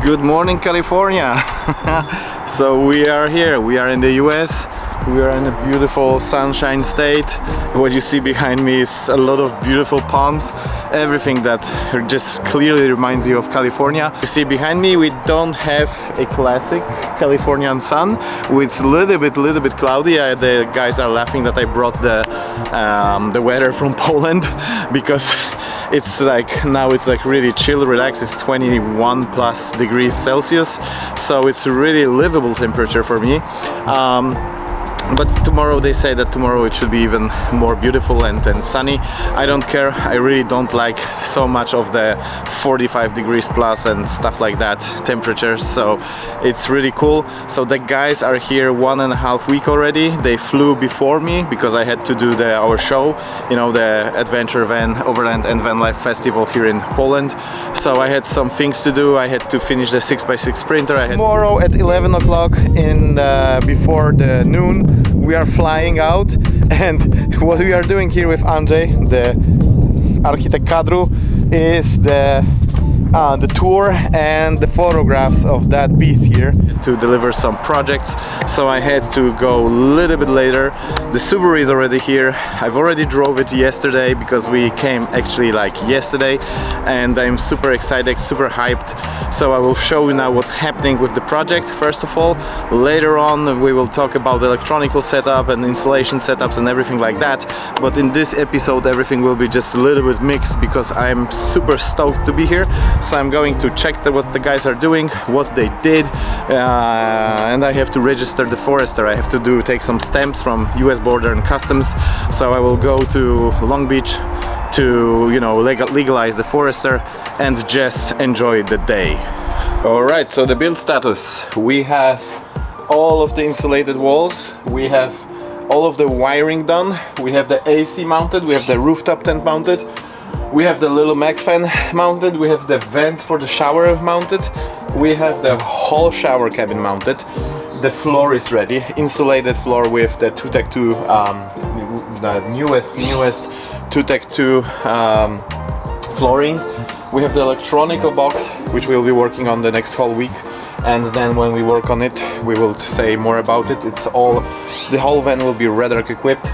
Good morning, California. So we are here, we are in the US, we are in a beautiful sunshine state. What you see behind me is a lot of beautiful palms, everything that just clearly reminds you of California. You see behind me we don't have a classic Californian sun. It's a little bit cloudy. The guys are laughing that I brought the weather from Poland because it's like now it's like really chill, relaxed. It's 21 plus degrees Celsius, so it's really livable temperature for me. But tomorrow they say that tomorrow it should be even more beautiful and sunny. I don't care. I really don't like so much of the 45 degrees plus and stuff like that temperatures, so it's really cool. So the guys are here 1.5 weeks already. They flew before me because I had to do our show, you know, the Adventure Van, Overland and Van Life Festival here in Poland. So I had some things to do. I had to finish the 6x6 printer. Tomorrow at 11 o'clock before the noon we are flying out, and what we are doing here with Andrzej, the architect kadru, is the tour and the photographs of that beast here to deliver some projects. So I had to go a little bit later. The Subaru is already here. I've already drove it yesterday because we came actually like yesterday, and I'm super excited, super hyped. So I will show you now what's happening with the project first of all. Later on we will talk about the electronical setup and installation setups and everything like that, but in this episode everything will be just a little bit mixed because I'm super stoked to be here. So I'm going to check what the guys are doing, what they did, and I have to register the forester. I have to take some stamps from US Border and Customs. So I will go to Long Beach to, you know, legalize the forester and just enjoy the day. All right, so the build status. We have all of the insulated walls. We have all of the wiring done. We have the AC mounted. We have the rooftop tent mounted. We have the little max fan mounted. We have the vents for the shower mounted. We have the whole shower cabin mounted. The floor is ready, insulated floor with the 2-Tech2, the newest 2-Tech2 flooring. We have the electronical box, which we'll be working on the next whole week, and then when we work on it we will say more about it. The whole van will be Redrock equipped.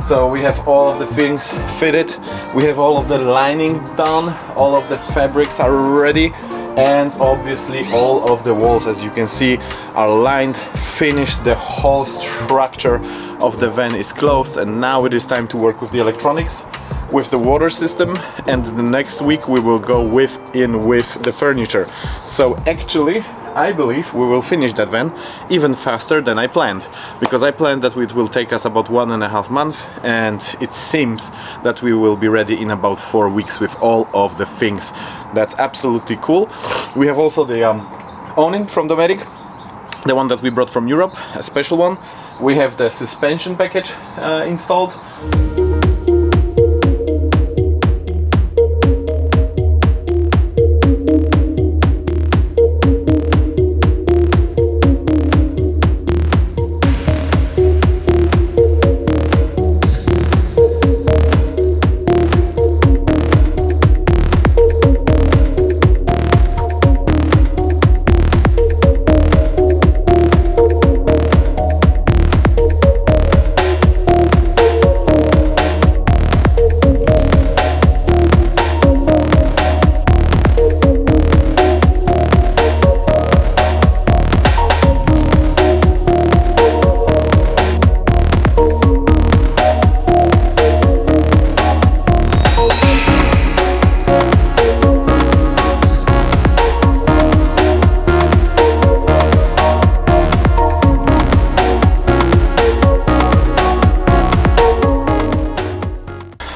So we have all of the things fitted, we have all of the lining done, all of the fabrics are ready, and obviously all of the walls, as you can see, are lined, finished. The whole structure of the van is closed, and now it is time to work with the electronics, with the water system, and the next week we will go with the furniture. So actually I believe we will finish that van even faster than I planned, because I planned that it will take us about 1.5 months, and it seems that we will be ready in about 4 weeks with all of the things. That's absolutely cool. We have also the awning from Dometic, the one that we brought from Europe, a special one. We have the suspension package installed.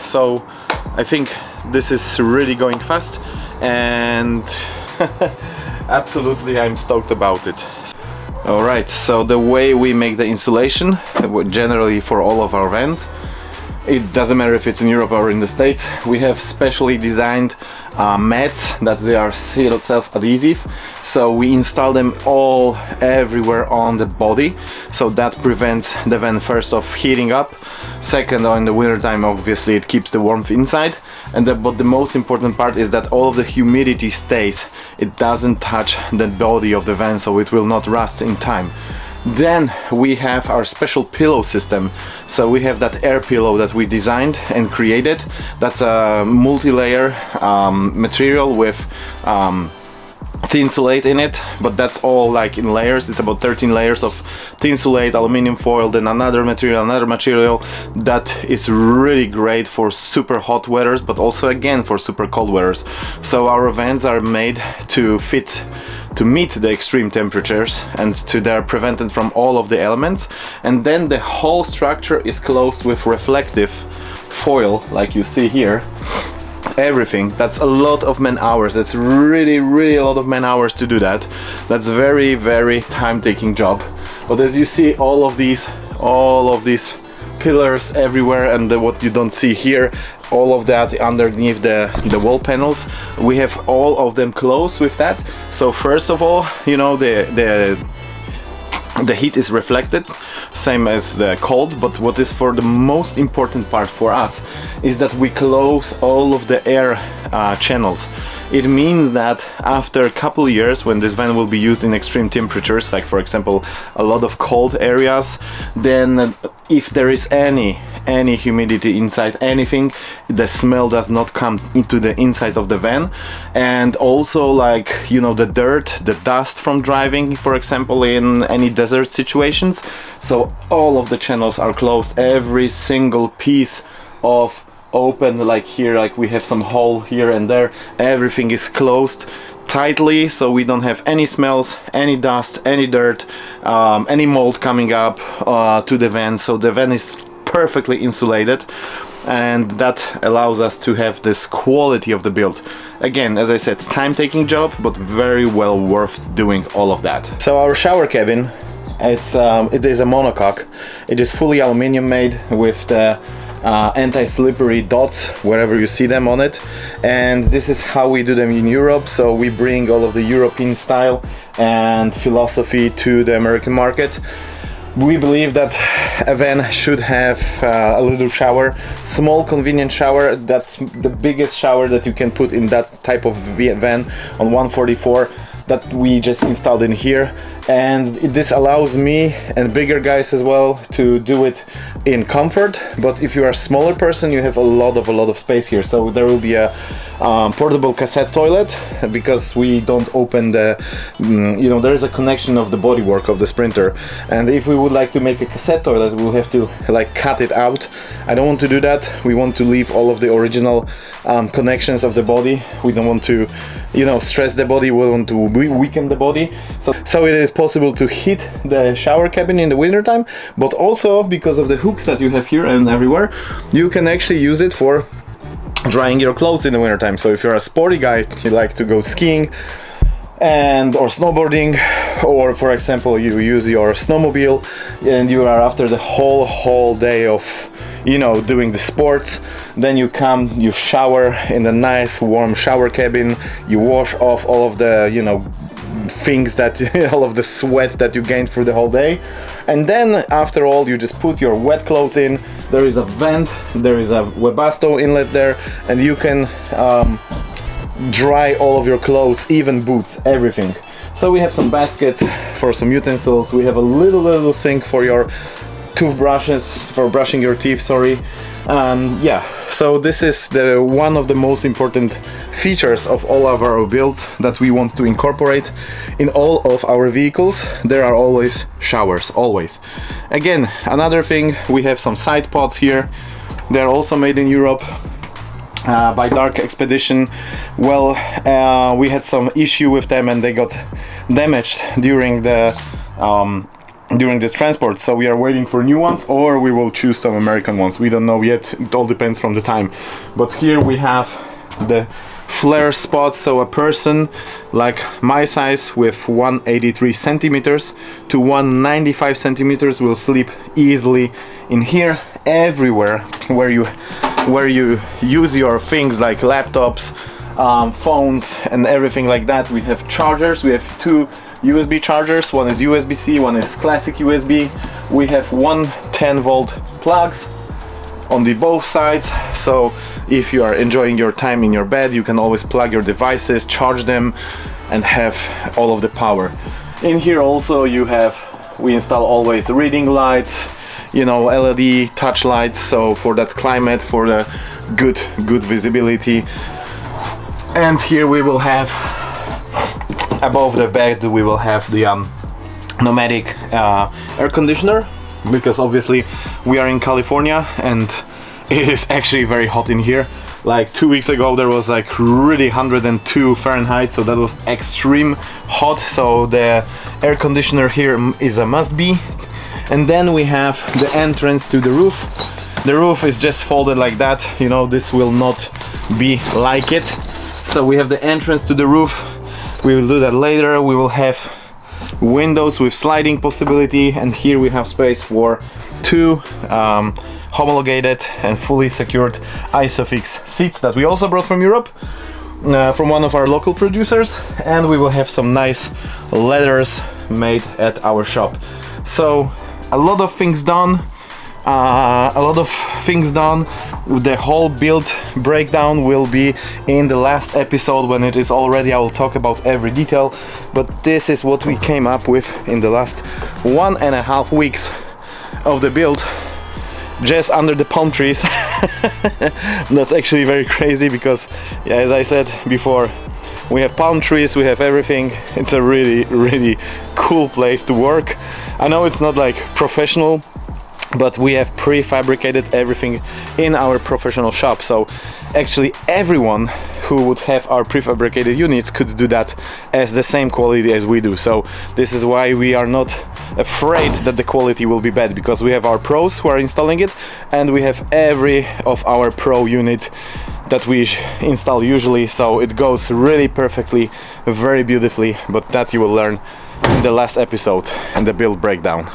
So I think this is really going fast, and absolutely I'm stoked about it. Alright, so the way we make the insulation, generally for all of our vans, it doesn't matter if it's in Europe or in the States, we have specially designed mats that they are self-adhesive, so we install them all everywhere on the body, so that prevents the van first of heating up, second, in the winter time obviously it keeps the warmth inside, but the most important part is that all of the humidity stays. It doesn't touch the body of the van, so it will not rust in time. Then we have our special pillow system. So we have that air pillow that we designed and created. That's a multi-layer material with Thinsulate in it, but that's all like in layers. It's about 13 layers of Thinsulate, aluminum foil, then another material that is really great for super hot weathers, but also again for super cold weathers. So our vans are made to meet the extreme temperatures, and they're prevented from all of the elements. And then the whole structure is closed with reflective foil, like you see here. Everything. That's a lot of man hours. That's really a lot of man hours to do that. That's very time-taking job. But as you see, all of these pillars everywhere, and what you don't see here, all of that underneath the wall panels, we have all of them closed with that. So first of all, you know, the heat is reflected, same as the cold, but what is for the most important part for us is that we close all of the air channels. It means that after a couple of years, when this van will be used in extreme temperatures, like for example a lot of cold areas, then if there is any humidity inside anything, the smell does not come into the inside of the van. And also, like, you know, the dirt, the dust from driving, for example, in any desert situations. So all of the channels are closed, every single piece of open, like here, like we have some hole here and there, everything is closed tightly, so we don't have any smells, any dust, any dirt, any mold coming up to the van. So the van is perfectly insulated, and that allows us to have this quality of the build. Again, as I said, time-taking job, but very well worth doing all of that. So our shower cabin, it is a monocoque. It is fully aluminum made with the anti-slippery dots wherever you see them on it, and this is how we do them in Europe. So we bring all of the European style and philosophy to the American market. We believe that a van should have a little shower, small convenient shower. That's the biggest shower that you can put in that type of van on 144 that we just installed in here. And this allows me and bigger guys as well to do it in comfort. But if you are a smaller person, you have a lot of space here. So there will be a portable cassette toilet, because we don't open the you know, there is a connection of the bodywork of the Sprinter, and if we would like to make a cassette toilet, we'll have to like cut it out. I don't want to do that. We want to leave all of the original connections of the body. We don't want to, you know, stress the body. We want to weaken the body. So it is possible to heat the shower cabin in the winter time, but also because of the hooks that you have here and everywhere, you can actually use it for drying your clothes in the winter time. So if you're a sporty guy, you like to go skiing or snowboarding, or for example you use your snowmobile and you are after the whole day of, you know, doing the sports, then you come, you shower in a nice warm shower cabin, you wash off all of the, you know, things that all of the sweat that you gained through the whole day, and then after all you just put your wet clothes in. There is a vent, there is a Webasto inlet there, and you can dry all of your clothes, even boots, everything. So we have some baskets for some utensils. We have a little sink for your toothbrushes, for brushing your teeth, sorry. Yeah, so this is one of the most important features of all of our builds that we want to incorporate in all of our vehicles. There are always showers, always. Again, another thing, we have some side pods here. They're also made in Europe by Dark Expedition. Well, we had some issue with them and they got damaged during the transport, so we are waiting for new ones, or we will choose some American ones. We don't know yet, it all depends from the time. But here we have the flare spot, so a person like my size with 183 centimeters to 195 centimeters will sleep easily in here. Everywhere where you use your things like laptops, phones and everything like that, we have chargers. We have two USB chargers, one is USB-C, one is classic USB. We have one 10-volt plugs, on the both sides, so if you are enjoying your time in your bed, you can always plug your devices, charge them, and have all of the power. In here also we install always reading lights, you know, LED touch lights, so for that climate, for the good visibility. And here we will have, above the bed, we will have the pneumatic air conditioner, because obviously we are in California and it is actually very hot in here. Like 2 weeks ago there was like really 102 Fahrenheit, so that was extreme hot, so the air conditioner here is a must-be. And then we have the entrance to the roof. The roof is just folded like that, you know, this will not be like it. So we have the entrance to the roof, we will do that later. We will have windows with sliding possibility, and here we have space for two homologated and fully secured Isofix seats that we also brought from Europe, from one of our local producers. And we will have some nice leathers made at our shop. So a lot of things done. The whole build breakdown will be in the last episode when it is all ready. I will talk about every detail, but this is what we came up with in the last 1.5 weeks of the build, just under the palm trees. That's actually very crazy because, yeah, as I said before, we have palm trees, we have everything. It's a really cool place to work. I know it's not like professional, but we have prefabricated everything in our professional shop, so actually everyone who would have our prefabricated units could do that as the same quality as we do. So this is why we are not afraid that the quality will be bad, because we have our pros who are installing it, and we have every of our pro unit that we install usually, so it goes really perfectly, very beautifully. But that you will learn in the last episode and the build breakdown.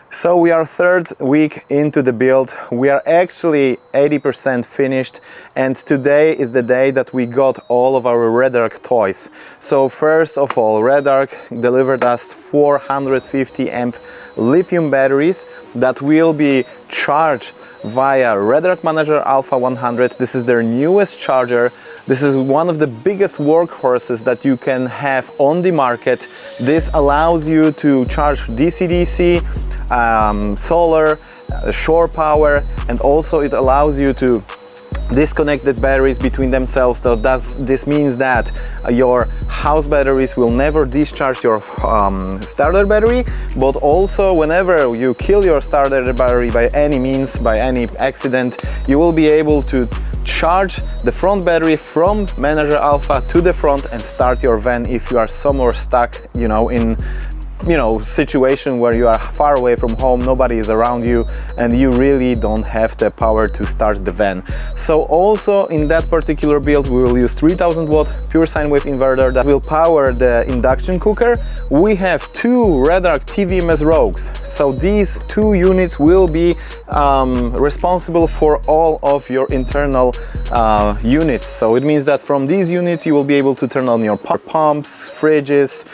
So we are third week into the build. We are actually 80% finished, and today is the day that we got all of our Redark toys. So first of all, Redark delivered us 450 amp lithium batteries that will be charged via Redark Manager Alpha 100. This is their newest charger. This is one of the biggest workhorses that you can have on the market. This allows you to charge DC-DC, solar, shore power, and also it allows you to disconnect the batteries between themselves. So this means that your house batteries will never discharge your starter battery, but also whenever you kill your starter battery by any means, by any accident, you will be able to charge the front battery from Manager Alpha to the front and start your van if you are somewhere stuck, you know, in situation where you are far away from home, nobody is around you, and you really don't have the power to start the van. So also in that particular build we will use 3000 watt pure sine wave inverter that will power the induction cooker. We have two Redarc TVMS Rogues, so these two units will be responsible for all of your internal units. So it means that from these units you will be able to turn on your pumps, fridges,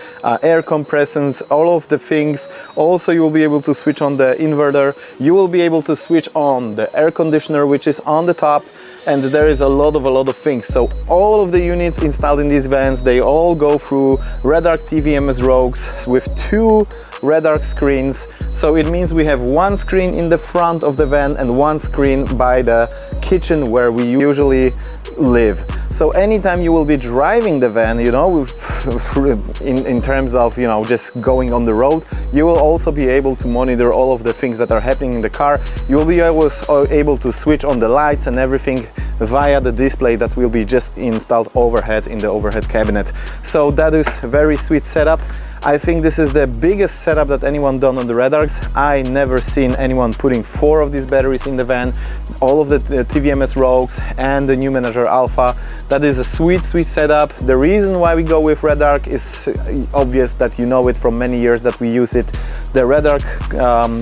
air compressors, all of the things. Also you will be able to switch on the inverter. You will be able to switch on the air conditioner, which is on the top, and there is a lot of things. So all of the units installed in these vans, they all go through Redarc TVMS Rogues with two Redarc screens. So it means we have one screen in the front of the van and one screen by the kitchen where we usually live. So anytime you will be driving the van, in terms of just going on the road, you will also be able to monitor all of the things that are happening in the car. You will be able to switch on the lights and everything via the display that will be just installed overhead in the overhead cabinet. So that is a very sweet setup. I think this is the biggest setup that anyone done on the Redarcs. I never seen anyone putting 4 of these batteries in the van, all of the TVMS Rogues and the new Manager Alpha. That is a sweet setup. The reason why we go with Redarc is obvious, that you know it from many years that we use it. The Redarc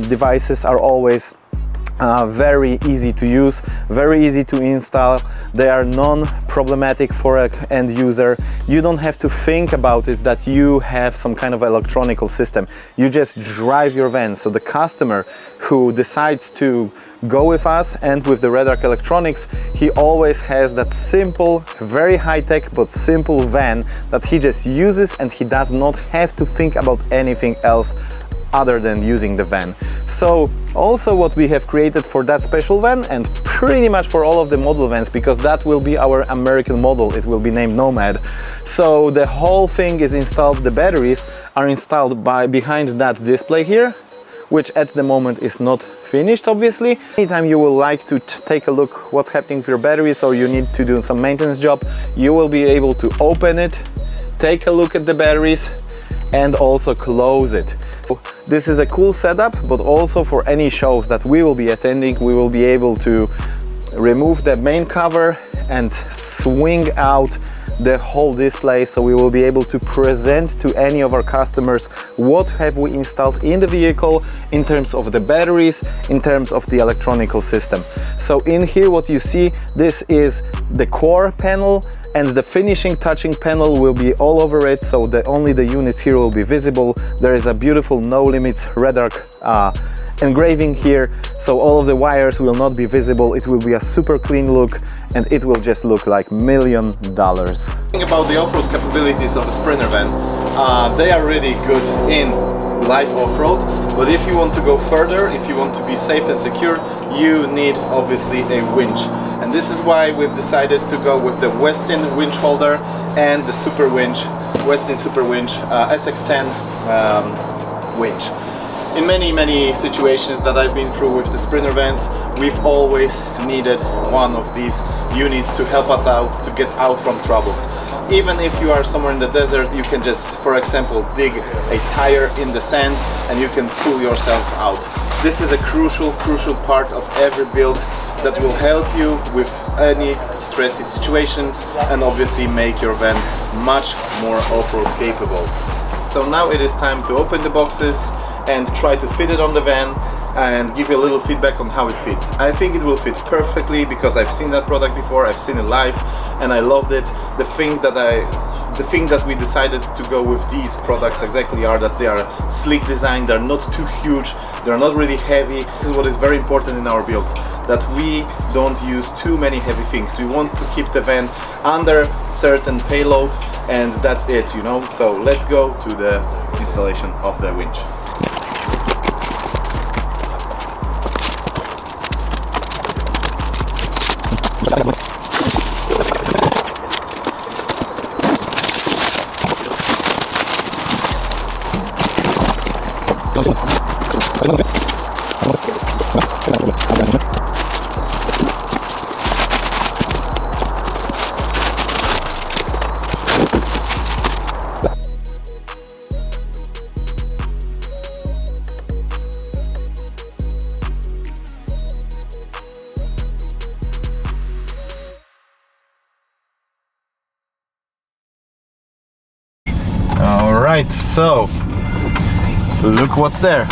devices are always very easy to use, very easy to install. They are non-problematic for an end user. You don't have to think about it that you have some kind of electronical system. You just drive your van. So the customer who decides to go with us and with the Redarc electronics, he always has that simple, very high-tech but simple van that he just uses, and he does not have to think about anything else other than using the van. So also what we have created for that special van, and pretty much for all of the model vans, because that will be our American model, it will be named Nomad. So the whole thing is installed, the batteries are installed behind that display here, which at the moment is not finished, obviously. Anytime you will like to take a look what's happening with your batteries, or you need to do some maintenance job, you will be able to open it, take a look at the batteries, and also close it. This is a cool setup, but also for any shows that we will be attending, we will be able to remove the main cover and swing out the whole display, so we will be able to present to any of our customers what have we installed in the vehicle in terms of the batteries, in terms of the electronical system. So in here what you see, this is the core panel, and the finishing touching panel will be all over it, so only the units here will be visible. There is a beautiful no limits Redarc engraving here, so all of the wires will not be visible. It will be a super clean look, and it will just look like $1 million. Think about the off-road capabilities of a Sprinter van. They are really good in light off-road, but if you want to go further, if you want to be safe and secure, you need obviously a winch. And this is why we've decided to go with the Westin winch holder and the Super Winch, Westin Super Winch SX10 winch. In many situations that I've been through with the Sprinter vans, we've always needed one of these units to help us out, to get out from troubles. Even if you are somewhere in the desert, you can just, for example, dig a tire in the sand and you can pull yourself out. This is a crucial part of every build that will help you with any stressy situations and obviously make your van much more off-road capable. So now it is time to open the boxes and try to fit it on the van and give you a little feedback on how it fits. I think it will fit perfectly because I've seen that product before, I've seen it live and I loved it. The thing that we decided to go with these products exactly are that they are sleek design, they're not too huge, they're not really heavy. This is what is very important in our builds, that we don't use too many heavy things. We want to keep the van under certain payload, and that's it, So let's go to the installation of the winch. Alright, so look what's there.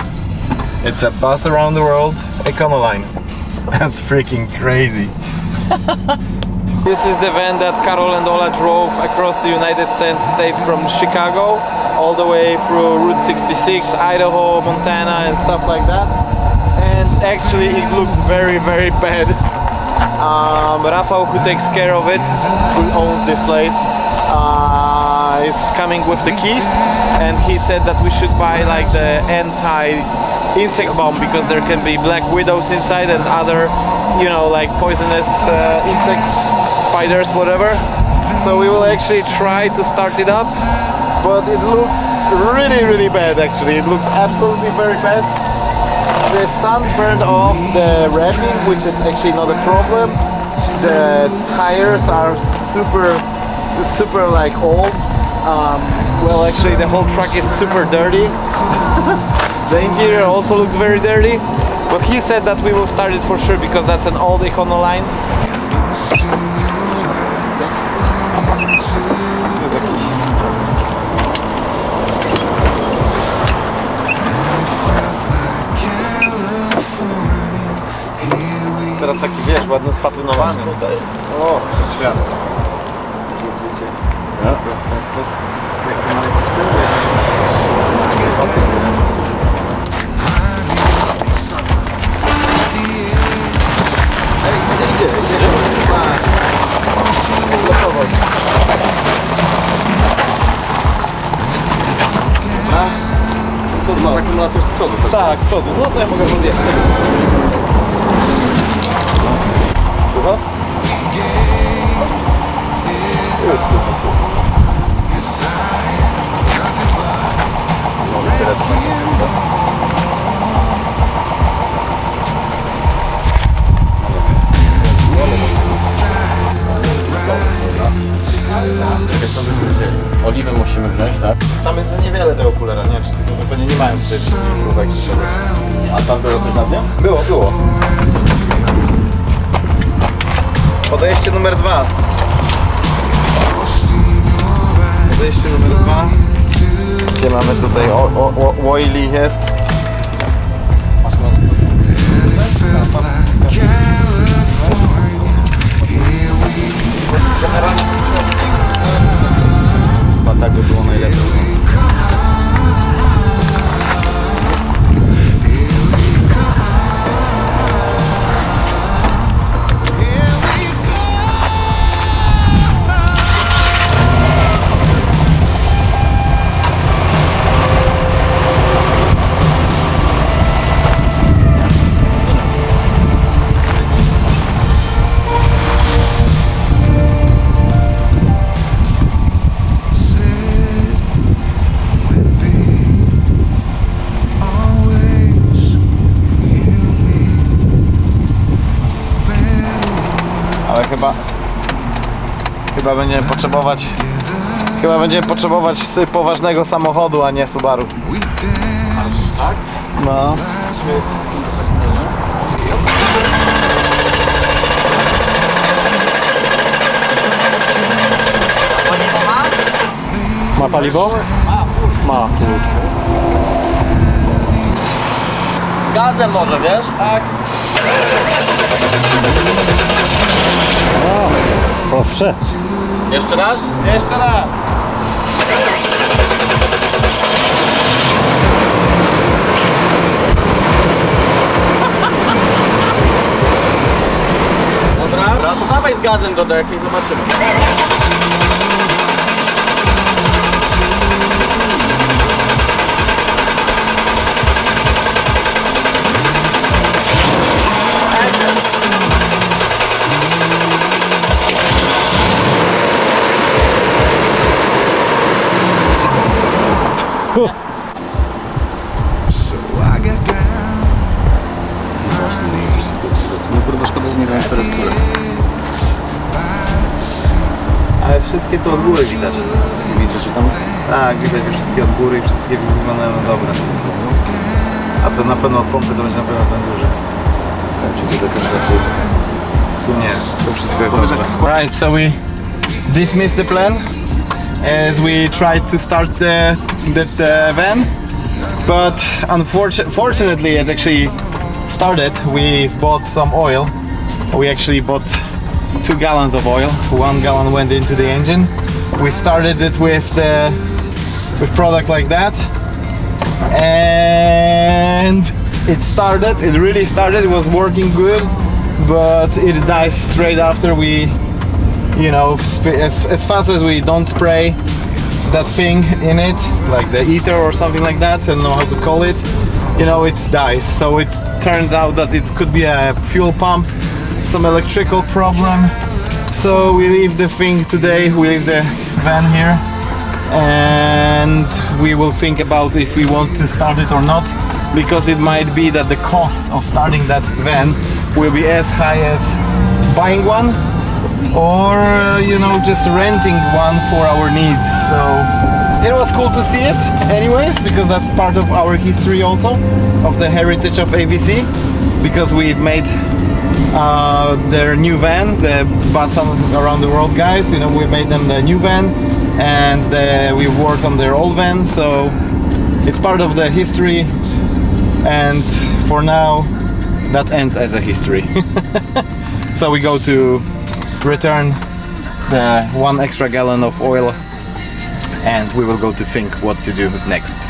It's a bus around the world Econoline. That's freaking crazy. This is the van that Karol and Ola drove across the United States from Chicago all the way through Route 66, Idaho, Montana and stuff like that. And actually it looks very bad. Rafał, who takes care of it, who owns this place, is coming with the keys, and he said that we should buy like the anti-insect bomb because there can be black widows inside and other, you know, like poisonous insects, spiders, whatever. So we will actually try to start it up, but it looks really bad actually. It looks absolutely very bad. The sun burned off the wrapping, which is actually not a problem. The tires are super like old. Well, actually the whole truck is super dirty. The interior also looks very dirty, but he said that we will start it for sure because that's an old Econoline. Teraz taki, wiesz, ładny spatynowany. O, przez świat. Widzicie? Ja. Jak to ma jakiś Ej, idzie. Tak. Blokował. To co? Akumulator z przodu. Tak, z przodu. No to ja mogę podjechać. Słucha? Może tyle Oliwę musimy wziąć, tak? Tam jest niewiele tego kulera, nie? Czy tylko pewnie nie mają tutaj spróbek. A tam było coś na dnie? Było. Podejście numer 2. Podejście numer 2. Gdzie mamy tutaj oily jest. Chyba tak by było najlepiej. Chyba będziemy potrzebować poważnego samochodu, a nie Subaru. Tak? No. Ma paliwo? Ma. Z gazem może, wiesz? Tak. O, wszedł. Jeszcze raz? Jeszcze raz. Dobra, to dawaj z gazem do deki i zobaczymy. No kurde, szkoda, że nie wiem, które skóry. Ale wszystkie to od góry widać. Widzisz, czy tam? Tak, widać że wszystkie od góry i wszystkie wyglądają dobre. A to na pewno od pompy to będzie na pewno ten duży. Czy tutaj też raczej? Tu nie, to wszystko jest dobre. Right, so we dismiss the plan. as we tried to start the van, but unfortunately it actually started. We bought some oil. We actually bought 2 gallons of oil. 1 gallon went into the engine. We started it with product like that, and it started. It really started. It was working good, but it dies straight after we, you know, as fast as we don't spray that thing in it, like the ether or something like that, I don't know how to call it, you know, it dies. So it turns out that it could be a fuel pump, some electrical problem. So we leave the thing today, we leave the van here, and we will think about if we want to start it or not, because it might be that the cost of starting that van will be as high as buying one, or you know, just renting one for our needs. So it was cool to see it anyways, because that's part of our history also, of the heritage of AVC, because we've made their new van, the Bus Around the World guys, you know, we made them the new van, and we worked on their old van, so it's part of the history, and for now that ends as a history. So we go to return the 1 extra gallon of oil, and we will go to think what to do next.